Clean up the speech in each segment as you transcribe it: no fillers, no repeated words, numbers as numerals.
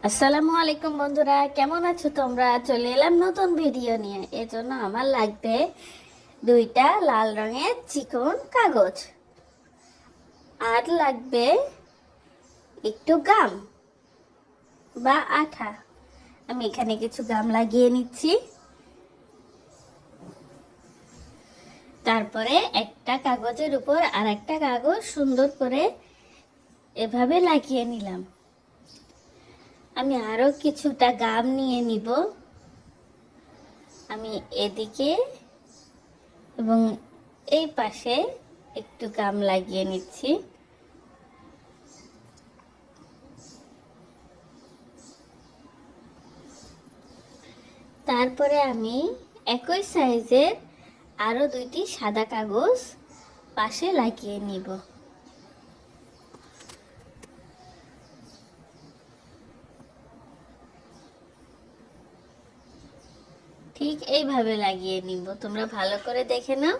আসসালামু আলাইকুম বন্ধুরা, কেমন আছো তোমরা? চলে এলাম নতুন ভিডিও নিয়ে। এজন্য আমার লাগবে দুইটা লাল রঙের চিকন কাগজ, আর লাগবে একটু গাম বা আঠা। আমি এখানে কিছু গাম লাগিয়ে নিচ্ছি। তারপরে একটা কাগজের উপর আর একটা কাগজ সুন্দর করে এভাবে লাগিয়ে নিলাম। আমি আরো কিছুটা গাম নিয়ে নিব। আমি এদিকে এবং এই পাশে একটু গাম লাগিয়ে নিচ্ছি। তারপরে আমি একই সাইজের আরো দুইটি সাদা কাগজ পাশে লাগিয়ে নিব। ঠিক এইভাবে লাগিয়ে নিব, তোমরা ভালো করে দেখে নাও।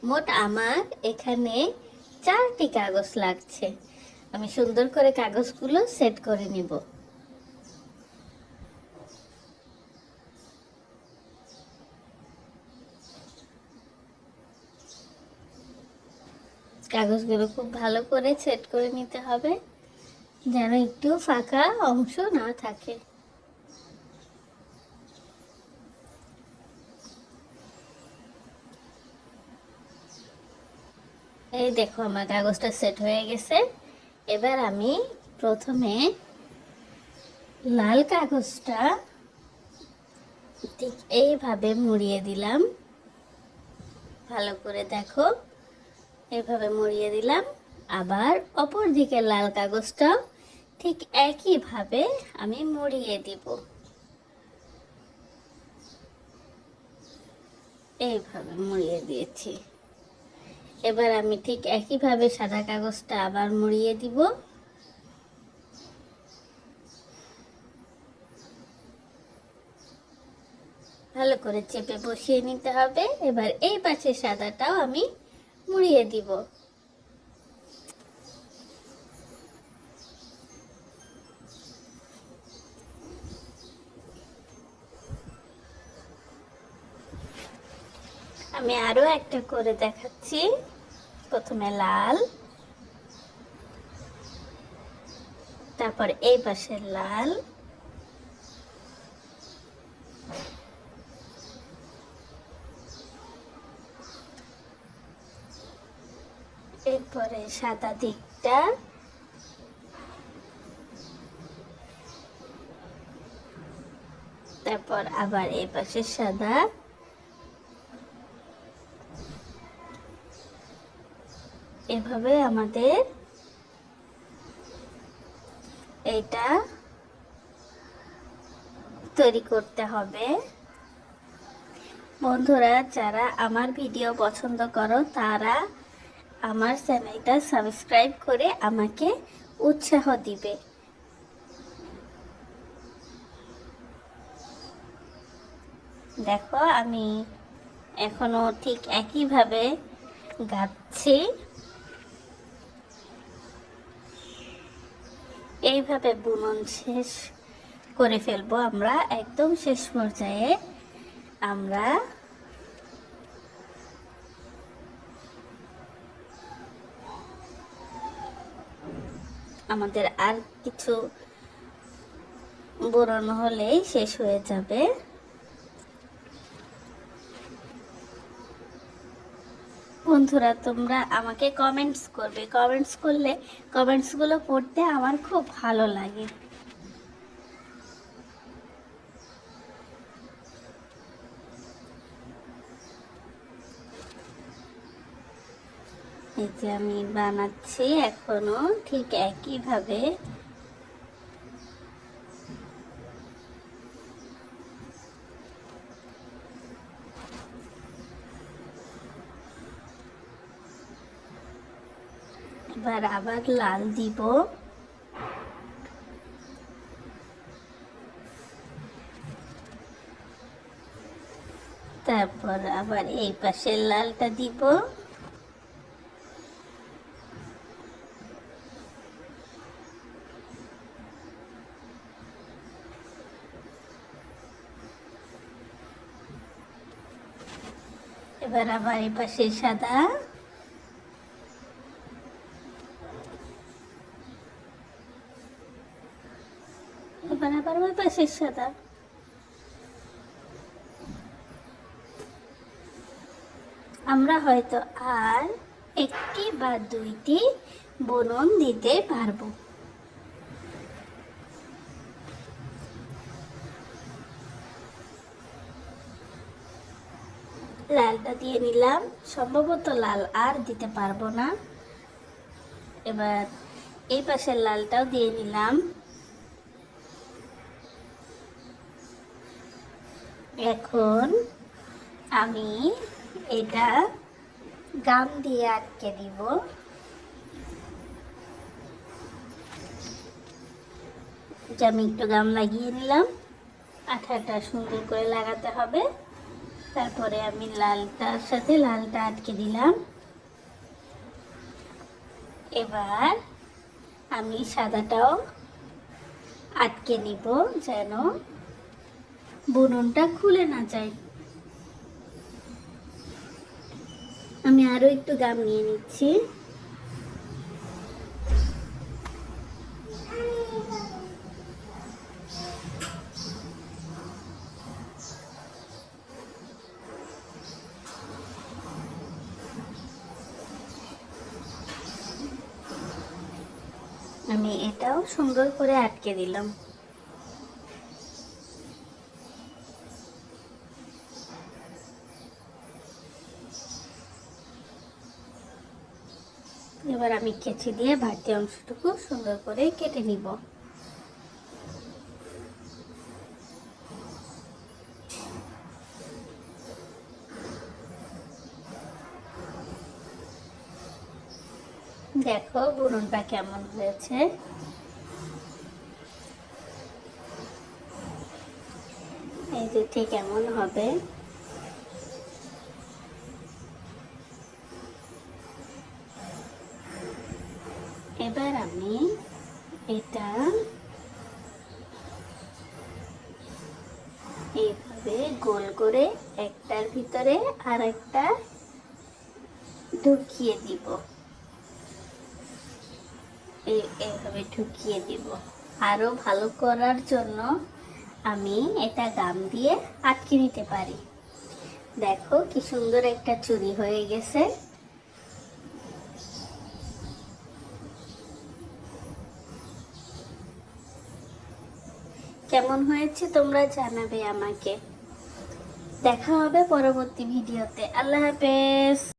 মোট আমার এখানে 4টি কাগজ লাগছে। আমি সুন্দর করে কাগজগুলো সেট করে নিব। কাগজগুলো খুব ভালো করে সেট করে নিতে হবে, যেন একটু ফাঁকা অংশ না থাকে। এই দেখো, আমার কাগজটা সেট হয়ে গেছে। এবার আমি প্রথমে লাল কাগজটা ঠিক এইভাবে মুড়িয়ে দিলাম। ভালো করে দেখো, এইভাবে মুড়িয়ে দিলাম। আবার অপর দিকে লাল কাগজটাও ঠিক একইভাবে আমি মুড়িয়ে দিব। এইভাবে মুড়িয়ে দিয়েছি। এবার আমি ঠিক একইভাবে সাদা কাগজটা আবার মুড়িয়ে দিব। ভালো করে চেপে বসিয়ে নিতে হবে। এবার এই পাশে সাদাটাও আমি মুড়িয়ে দিব। আমি আরো একটা করে দেখাচ্ছি। প্রথমে লাল, তারপর এই পাশে লাল, এরপরে সাদা দিকটা, তারপর আবার এই পাশে সাদা, এভাবে আমাদের এটা তৈরি করতে হবে। বন্ধুরা, যারা আমার ভিডিও পছন্দ করো তারা আমার চ্যানেলটা সাবস্ক্রাইব করে আমাকে উৎসাহ দিবে। দেখো, আমি এখনো ঠিক একইভাবে গাচ্ছি। এইভাবে বুনন শেষ করে ফেলবো আমরা। একদম শেষ পর্যায়ে আমরা আমাদের আর কিছু বুনন হলেই শেষ হয়ে যাবে। বন্ধুরা, তোমরা আমাকে কমেন্টস করবে। কমেন্টস করলে কমেন্টসগুলো পড়তে আমার খুব ভালো লাগে। এই যে আমি বানাচ্ছি এখনো ঠিক একইভাবে। এবার আবার লাল দিব। তারপর আবার এই পাশের লালটা দিব। এবার আবার এই পাশে সাদা, এবার আবার ওই পাশে সাদা। আমরা হয়তো আর একটি বা দুইটি বুনন দিতে পারবো। লালটা দিয়ে নিলাম, সম্ভবত লাল আর দিতে পারবো না। এবার এই পাশের লালটাও দিয়ে নিলাম। এখন আমি এটা গাম দিয়ে আটকে দিব। আমি একটু গাম লাগিয়ে নিলাম, আঠাটা সুন্দর করে লাগাতে হবে। তারপরে আমি লালটার সাথে লালটা আটকে দিলাম। এবার আমি সাদাটাও আটকে নিব যেন বুননটা খুলে না যায়। আমি আরো একটু গাম নিয়ে নিচ্ছি। আমি এটাও সুন্দর করে আটকে দিলাম। এবার আমি কেচি দিয়ে বাড়তি অংশটুকু সুন্দর করে কেটে নিব। দেখো বুননটা কেমন হয়েছে। এই যে ঠিক এমন হবে। এবার আমি এটা এইভাবে গোল করে একটার ভিতরে আর একটা ঢুকিয়ে দিব। এইভাবে ঢুকিয়ে দিব। আরো ভালো করার জন্য আমি এটা গাম দিয়ে আটকে নিতে পারি। দেখো কি সুন্দর একটা চুড়ি হয়ে গেছে। কেমন হয়েছে তোমরা জানাবে আমাকে। দেখা হবে পরবর্তী ভিডিওতে। আল্লাহ হাফেজ।